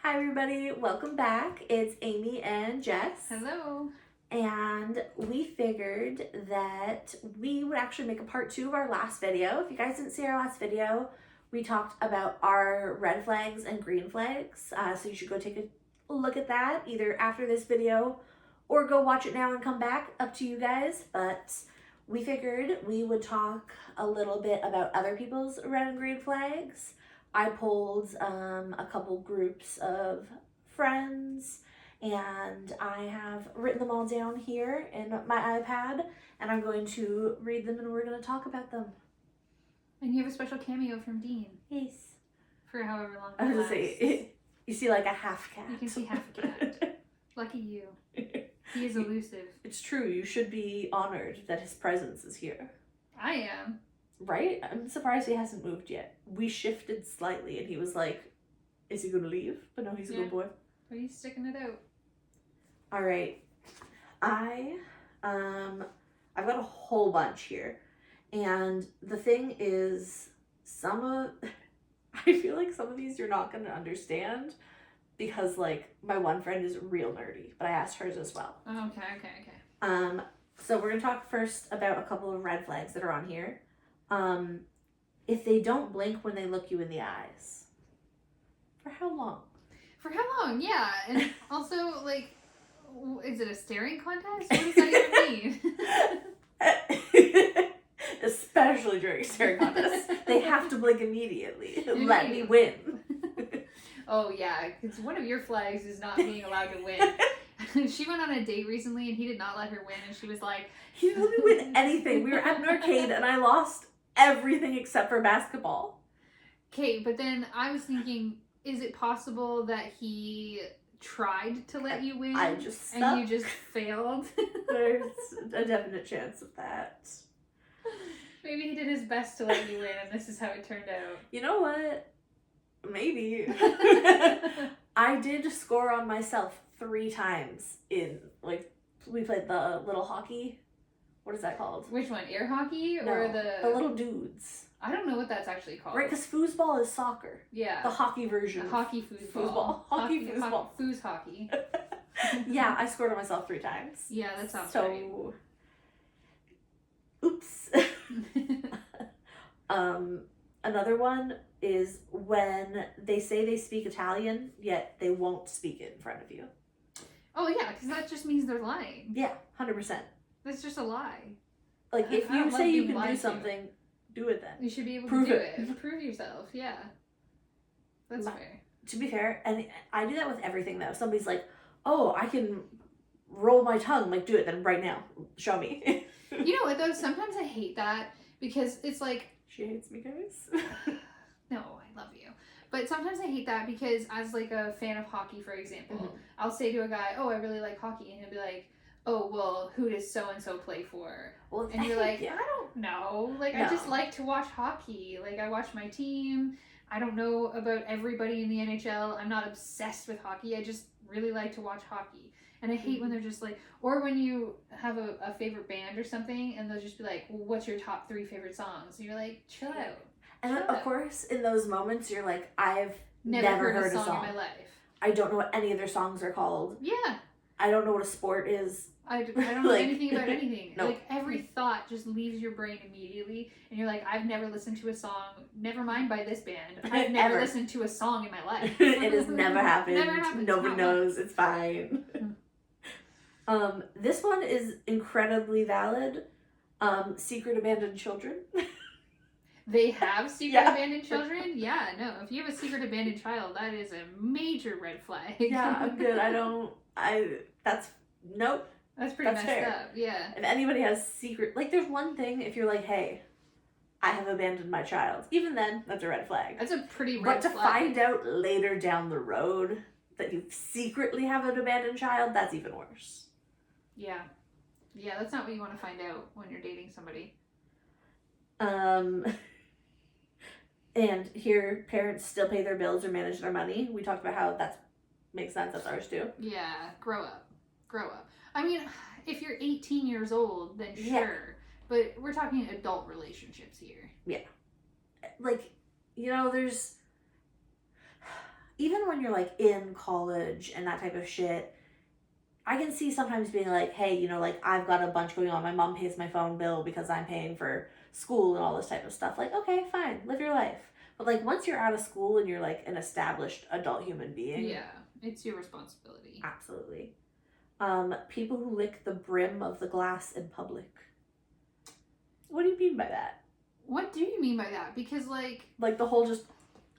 Hi everybody, welcome back. It's Amy and Jess. Hello. And we figured that we would actually make a part 2 of our last video. If you guys didn't see our last video, we talked about our red flags and green flags. So you should go take a look at that either after this video or go watch it now and come back. Up to you guys. But we figured we would talk a little bit about other people's red and green flags. I pulled a couple groups of friends and I have written them all down here in my iPad and I'm going to read them and we're going to talk about them. And you have a special cameo from Dean. Yes. For however long I was that going to say, you see like a half cat. You can see half a cat. Lucky you. He is elusive. It's true. You should be honored that his presence is here. I am. Right? I'm surprised he hasn't moved yet. We shifted slightly and he was like, is he going to leave? But no, he's a good boy. But he's sticking it out. All right. I've got a whole bunch here. And the thing is, I feel like some of these you're not going to understand because like my one friend is real nerdy, but I asked hers as well. Okay. So we're going to talk first about a couple of red flags that are on here. If they don't blink when they look you in the eyes. For how long? For how long? Yeah. And also, like, is it a staring contest? What does that even mean? Especially during staring contests. They have to blink immediately. Let me win. Oh, yeah. Because one of your flags is not being allowed to win. She went on a date recently and he did not let her win. And she was like... He didn't let me win anything. We were at an arcade and I lost everything except for basketball. Okay, but then I was thinking, is it possible that he tried to let you win I just stopped. and you just failed? There's a definite chance of that. Maybe he did his best to let you win and this is how it turned out. You know what? Maybe. I did score on myself 3 times in, like, we played the little hockey. What is that called? Which one? Air hockey or the little dudes? I don't know what that's actually called. Right, because foosball is soccer. Yeah. The hockey version. The hockey foosball. Hockey foosball. Foos hockey. Yeah, I scored on myself 3 times. Yeah, that sounds right. Oops. Another one is when they say they speak Italian, yet they won't speak it in front of you. Oh, yeah, because that just means they're lying. Yeah, 100%. That's just a lie. Like, if you say you can do something, do it then. You should be able Prove to do it. Prove yourself, yeah. That's fair. To be fair, and I do that with everything, though. Somebody's like, oh, I can roll my tongue. Like, do it then right now. Show me. You know what, though? Sometimes I hate that because it's like... She hates me, guys. No, I love you. But sometimes I hate that because as, like, a fan of hockey, for example, I'll say to a guy, oh, I really like hockey. And he'll be like, oh, well, who does so-and-so play for? Well, and you're like, I don't know. Like, no. I just like to watch hockey. Like, I watch my team. I don't know about everybody in the NHL. I'm not obsessed with hockey. I just really like to watch hockey. And I hate when they're just like, or when you have a favorite band or something, and they'll just be like, well, what's your top 3 favorite songs? And you're like, chill out. And of course, in those moments, you're like, I've never heard a song in my life. I don't know what any of their songs are called. Yeah. I don't know what a sport is. I don't know anything about anything. Nope. Like, every thought just leaves your brain immediately, and you're like, I've never listened to a song, never mind by this band. I've never listened to a song in my life. It has never happened. Never happened. Nobody knows. It's fine. This one is incredibly valid. Secret abandoned children. They have secret abandoned children? Yeah, no. If you have a secret abandoned child, that is a major red flag. Yeah, I'm good. Nope. That's pretty messed up, yeah. If anybody has secret, like, there's one thing if you're like, hey, I have abandoned my child. Even then, that's a red flag. That's a pretty red flag. But to flag. find out later down the road that you secretly have an abandoned child, that's even worse. Yeah. Yeah, that's not what you want to find out when you're dating somebody. And here, parents still pay their bills or manage their money. We talked about how that makes sense. That's ours too. Yeah, grow up. Grow up. I mean, if you're 18 years old, then sure. Yeah. But we're talking adult relationships here. Yeah. Like, you know, even when you're like in college and that type of shit, I can see sometimes being like, hey, you know, like I've got a bunch going on. My mom pays my phone bill because I'm paying for school and all this type of stuff. Like, okay, fine, live your life. But like once you're out of school and you're like an established adult human being, Yeah, it's your responsibility. absolutely. People who lick the brim of the glass in public. What do you mean by that? What do you mean by that? Because like the whole just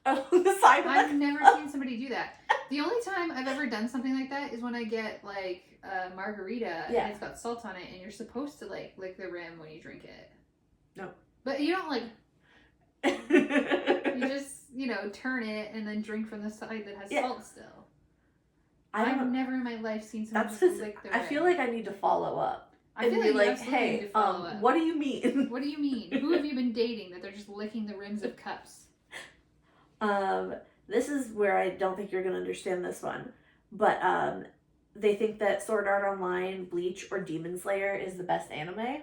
on the side of I've never seen somebody do that. The only time I've ever done something like that is when I get like a margarita and it's got salt on it, and you're supposed to like lick the rim when you drink it. No. But you don't like. You just, you know, turn it and then drink from the side that has salt still. I've never in my life seen someone just lick the rim. I feel like I need to follow up. I feel be like, hey, need to follow up. What do you mean? What do you mean? Who have you been dating that they're just licking the rims of cups? This is where I don't think you're gonna understand this one, but they think that Sword Art Online, Bleach, or Demon Slayer is the best anime.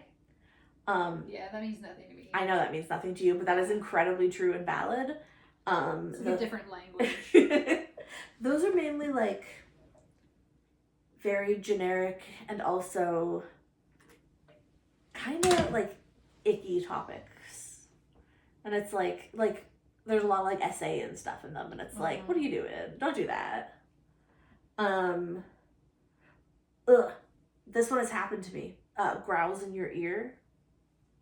Yeah, that means nothing to me. I know that means nothing to you, but that is incredibly true and valid. It's a different language. Those are mainly like very generic and also kind of like icky topics, and it's like there's a lot of like essay and stuff in them, and it's like, what are you doing? Don't do that. This one has happened to me. Growls in your ear,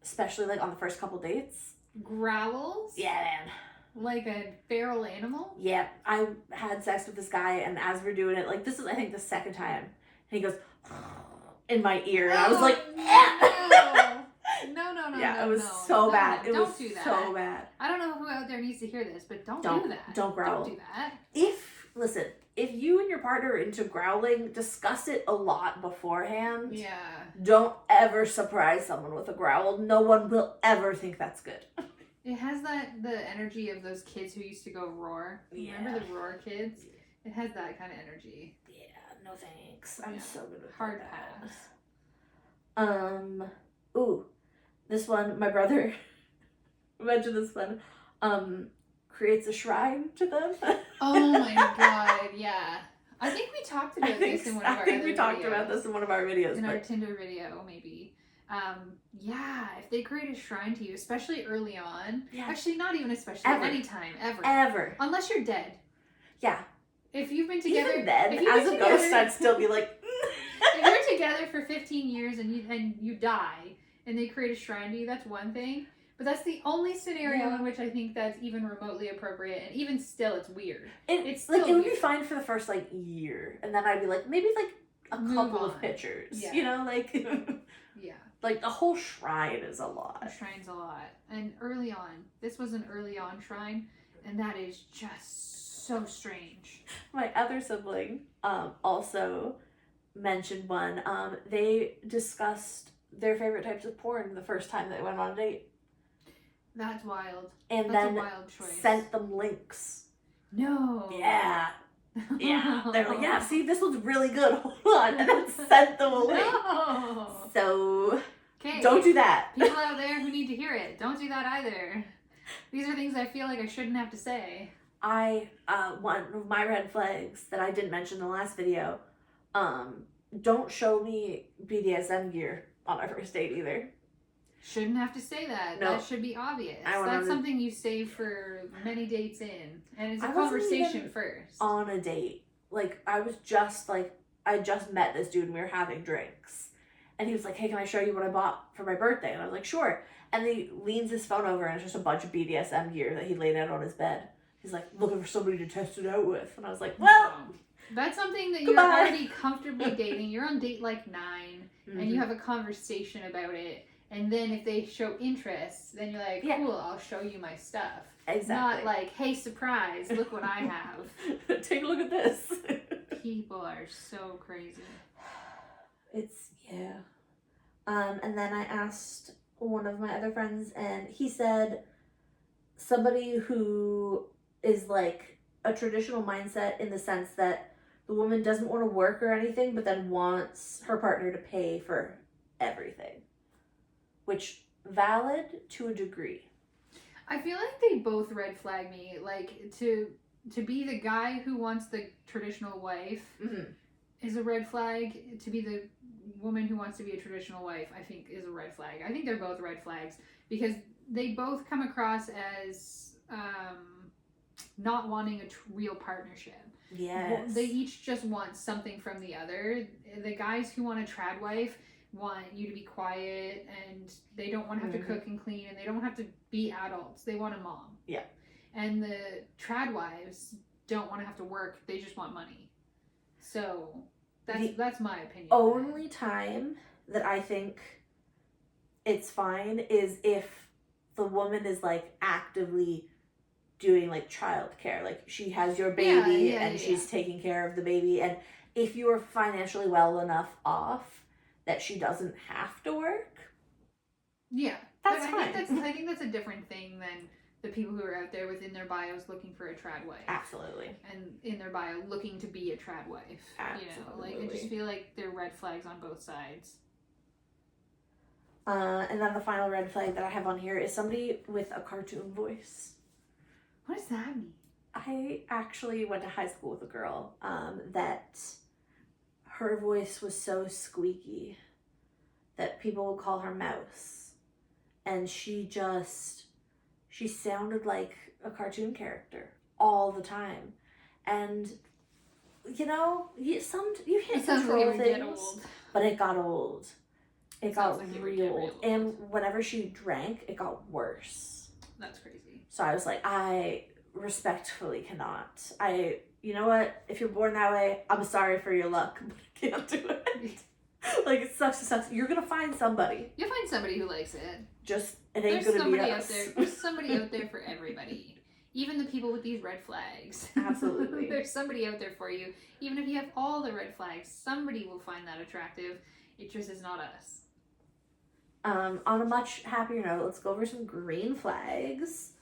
especially like on the first couple dates. Growls? Yeah, man. Like a feral animal? Yeah, I had sex with this guy, and as we're doing it, like this is I think the second time, and he goes in my ear, and I was like, no. Yeah, it was so bad. It was do that. So bad. I don't know who out there needs to hear this, but don't do that. Don't growl. Don't do that. If you and your partner are into growling, discuss it a lot beforehand. Yeah. Don't ever surprise someone with a growl. No one will ever think that's good. It has the energy of those kids who used to go roar. Yeah. Remember the roar kids? It has that kind of energy. Yeah, no thanks. I'm so good with hard pass. Ooh, this one, my brother mentioned this one. Creates a shrine to them. Oh my god, yeah. I think we talked about this in one of our I think we talked about this in one of our videos. In our Tinder video, maybe. Yeah, if they create a shrine to you, especially early on. Yeah. Actually, not even especially. Anytime, ever. Unless you're dead. Yeah. If you've been together. Even then, as a ghost, I'd still be like. If you're together for 15 years and you die, and they create a shrine to you, that's one thing. But that's the only scenario in which I think that's even remotely appropriate, and even still, it's weird. It's still like it would be fine for the first like year, and then I'd be like maybe like a couple of pictures, you know, like yeah, like the whole shrine is a lot. The shrine's a lot, and early on, this was an early on shrine, and that is just so strange. My other sibling also mentioned one. They discussed their favorite types of porn the first time they went on a date. That's wild. And that's then a wild choice. Sent them links. No. Yeah. Yeah. They're like, yeah, see, this one's really good. Hold on. And then sent them a link. No. So, don't do that. People out there who need to hear it, don't do that either. These are things I feel like I shouldn't have to say. One of my red flags that I didn't mention in the last video, don't show me BDSM gear on our first date either. Shouldn't have to say that. No. That should be obvious. That's something you save for many dates in. And it's a conversation first. On a date. Like, I just met this dude and we were having drinks. And he was like, hey, can I show you what I bought for my birthday? And I was like, sure. And then he leans his phone over and it's just a bunch of BDSM gear that he laid out on his bed. He's like, looking for somebody to test it out with. And I was like, well. That's something that you're already comfortably dating. You're on date like 9. Mm-hmm. And you have a conversation about it. And then if they show interest, then you're like, cool, I'll show you my stuff. Exactly. Not like, hey, surprise, look what I have. Take a look at this. People are so crazy. Yeah. And then I asked one of my other friends, and he said somebody who is like a traditional mindset in the sense that the woman doesn't want to work or anything, but then wants her partner to pay for everything. Which, valid to a degree. I feel like they both red flag me. Like, to to be the guy who wants the traditional wife Mm-hmm. is a red flag. To be the woman who wants to be a traditional wife, I think, is a red flag. I think they're both red flags because they both come across as not wanting a real partnership. Yes. They each just want something from the other. The guys who want a trad wife want you to be quiet, and they don't want to have to cook and clean, and they don't have to be adults. They want a mom. Yeah. And the trad wives don't want to have to work. They just want money. So that's my opinion. Only time that I think it's fine is if the woman is like actively doing like childcare, like she has your baby and she's taking care of the baby, and if you're financially well enough off that she doesn't have to work, that's fine. I think that's a different thing than the people who are out there within their bios looking for a trad wife. Absolutely. And in their bio looking to be a trad wife. Absolutely. Like I just feel like they're red flags on both sides. And then the final red flag that I have on here is somebody with a cartoon voice. What does that mean? I actually went to high school with a girl that her voice was so squeaky that people would call her Mouse. And she sounded like a cartoon character all the time. And, you can't control things, but it got old. It got real old. And whenever she drank, it got worse. That's crazy. So I was like, I respectfully cannot. You know what? If you're born that way, I'm sorry for your luck, but I can't do it. Like, it sucks. You're gonna find somebody. You'll find somebody who likes it. It ain't gonna be us. There's somebody out there for everybody. Even the people with these red flags. Absolutely. There's somebody out there for you. Even if you have all the red flags, somebody will find that attractive. It just is not us. On a much happier note, let's go over some green flags.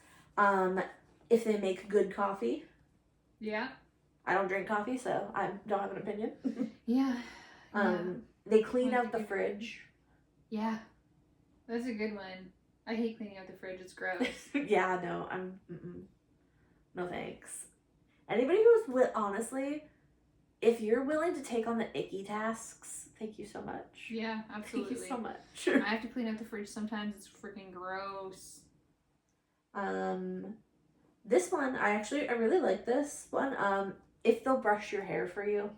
If they make good coffee. Yeah. I don't drink coffee, so I don't have an opinion. Yeah. They clean out the fridge. Yeah. That's a good one. I hate cleaning out the fridge. It's gross. Yeah, no, no thanks. Anybody who's honestly, if you're willing to take on the icky tasks, thank you so much. Yeah, absolutely. Thank you so much. I have to clean out the fridge sometimes. It's freaking gross. This one, I really like this one. If they'll brush your hair for you.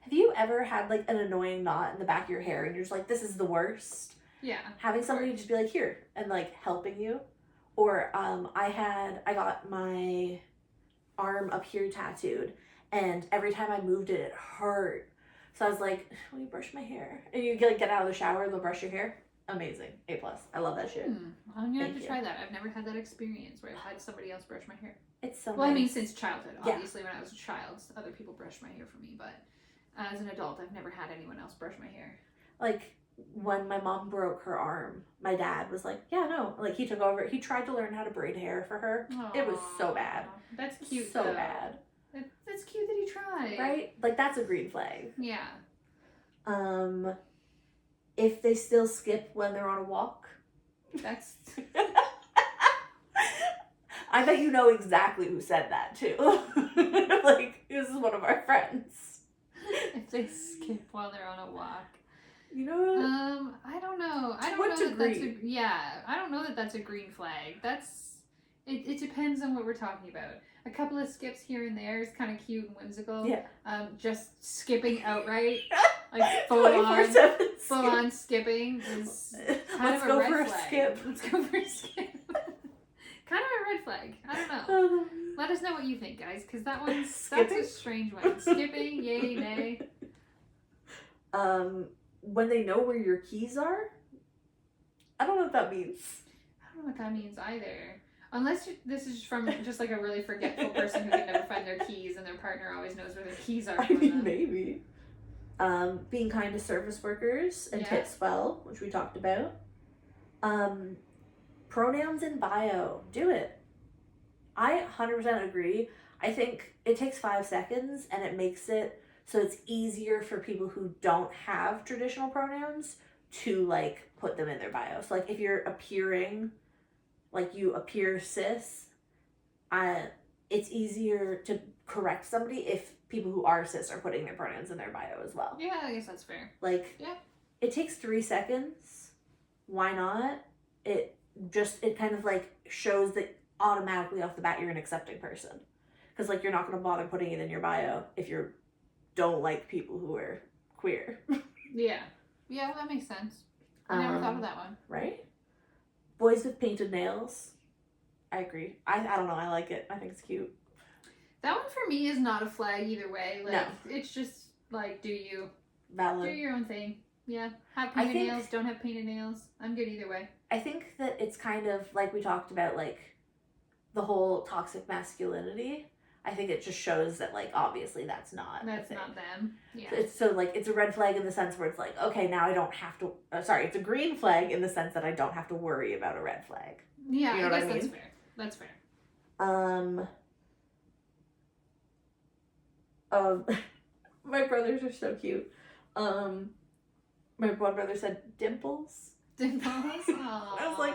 Have you ever had like an annoying knot in the back of your hair and you're just like, this is the worst? Yeah. Having somebody just be like, here, and like helping you. Or I got my arm up here tattooed, and every time I moved it, it hurt. So I was like, will you brush my hair? And you get out of the shower and they'll brush your hair. Amazing. A+. I love that shit. I'm gonna have to try that. I've never had that experience where I've had somebody else brush my hair. It's so Well, nice. I mean, since childhood. Obviously, when I was a child, other people brushed my hair for me. But as an adult, I've never had anyone else brush my hair. Like, when my mom broke her arm, my dad was like, yeah, no. Like, he took over. He tried to learn how to braid hair for her. Aww. It was so bad. That's cute, So though. bad. That's cute that he tried. Right? Like, that's a green flag. Yeah. If they still skip when they're on a walk. That's... I bet you know exactly who said that, too. Like, this is one of our friends. If they skip while they're on a walk. You know what? I don't know. I don't What know that that's degree? I don't know that that's a green flag. It depends on what we're talking about. A couple of skips here and there is kind of cute and whimsical. Yeah. Just skipping outright, like 24/7 full on skipping is kind of a red flag. Skip. Let's go for a skip. Kind of a red flag. I don't know. Let us know what you think, guys, because that's a strange one. Skipping, yay, nay. When they know where your keys are, I don't know what that means. I don't know what that means either. Unless this is from just like a really forgetful person who can never find their keys and their partner always knows where their keys are. I mean, maybe. Being kind to service workers and tits well, which we talked about. Pronouns in bio. Do it. I 100% agree. I think it takes 5 seconds and it makes it so it's easier for people who don't have traditional pronouns to like put them in their bio. So like if you're appearing, like you appear cis, it's easier to correct somebody if people who are cis are putting their pronouns in their bio as well. Yeah, I guess that's fair. Like, yeah, it takes 3 seconds. Why not? It kind of like shows that automatically off the bat you're an accepting person. Because like you're not going to bother putting it in your bio if you don't like people who are queer. Yeah. Yeah, well, that makes sense. I never thought of that one. Right? Boys with painted nails. I agree. I don't know. I like it. I think it's cute. That one for me is not a flag either way. Like, No. It's just like, do Valid. your own thing. Yeah. Have painted nails, don't have painted nails. I'm good either way. I think that it's kind of like we talked about, like the whole toxic masculinity. I think it just shows that, like, obviously that's not them. Yeah. It's a red flag in the sense where it's like, okay, now I don't have to, it's a green flag in the sense that I don't have to worry about a red flag. Yeah, you know I guess what I that's mean? fair. That's fair. My brothers are so cute. My one brother said dimples. Dimples? I was like,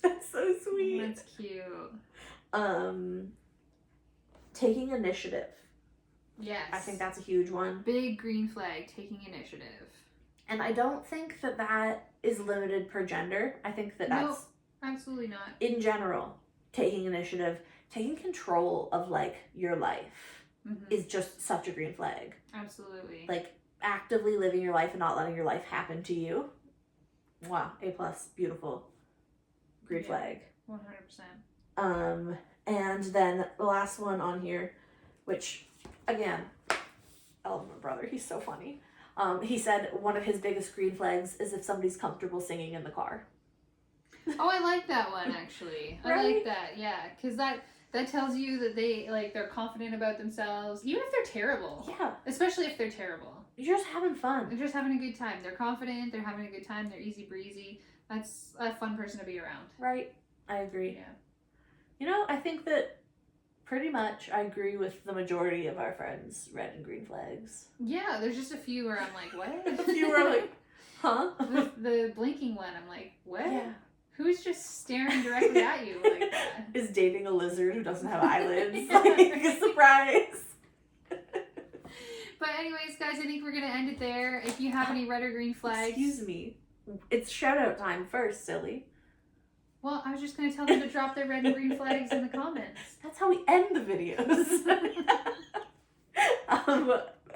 that's so sweet. That's cute. Taking initiative. Yes. I think that's a huge one. Big green flag, taking initiative. And I don't think that is limited per gender. I think that No, that's absolutely not. in general, taking initiative, taking control of like your life is just such a green flag. Absolutely. Like actively living your life and not letting your life happen to you. Wow, A+, beautiful. Green flag. 100%. And then the last one on here, which again, I love my brother, he's so funny. He said one of his biggest green flags is if somebody's comfortable singing in the car. Oh, I like that one actually. Right? I like that, yeah, because that tells you that they're confident about themselves, even if they're terrible. Yeah. Especially if they're terrible. You're just having fun. They're just having a good time. They're confident. They're having a good time. They're easy breezy. That's a fun person to be around. Right. I agree. Yeah. You know, I think that pretty much I agree with the majority of our friends' red and green flags. Yeah, there's just a few where I'm like, what? A few were like, huh? The blinking one, I'm like, what? Yeah. Who's just staring directly at you like that? Is dating a lizard who doesn't have eyelids. Like a surprise. But anyways, guys, I think we're going to end it there. If you have any red or green flags. Excuse me. It's shout out time first, silly. Well, I was just going to tell them to drop their red and green flags in the comments. That's how we end the videos.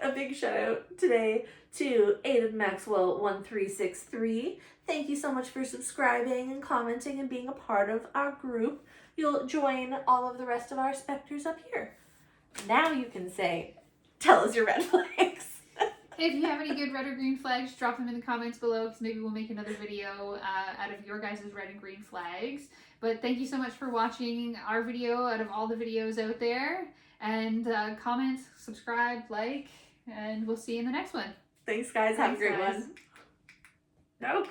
A big shout out today to Aiden Maxwell 1363. Thank you so much for subscribing and commenting and being a part of our group. You'll join all of the rest of our specters up here. Now you can say, tell us your red flags. If you have any good red or green flags, drop them in the comments below because maybe we'll make another video out of your guys' red and green flags. But thank you so much for watching our video out of all the videos out there. And comment, subscribe, like, and we'll see you in the next one. Thanks, guys. Have a great guys. one. Oh, God.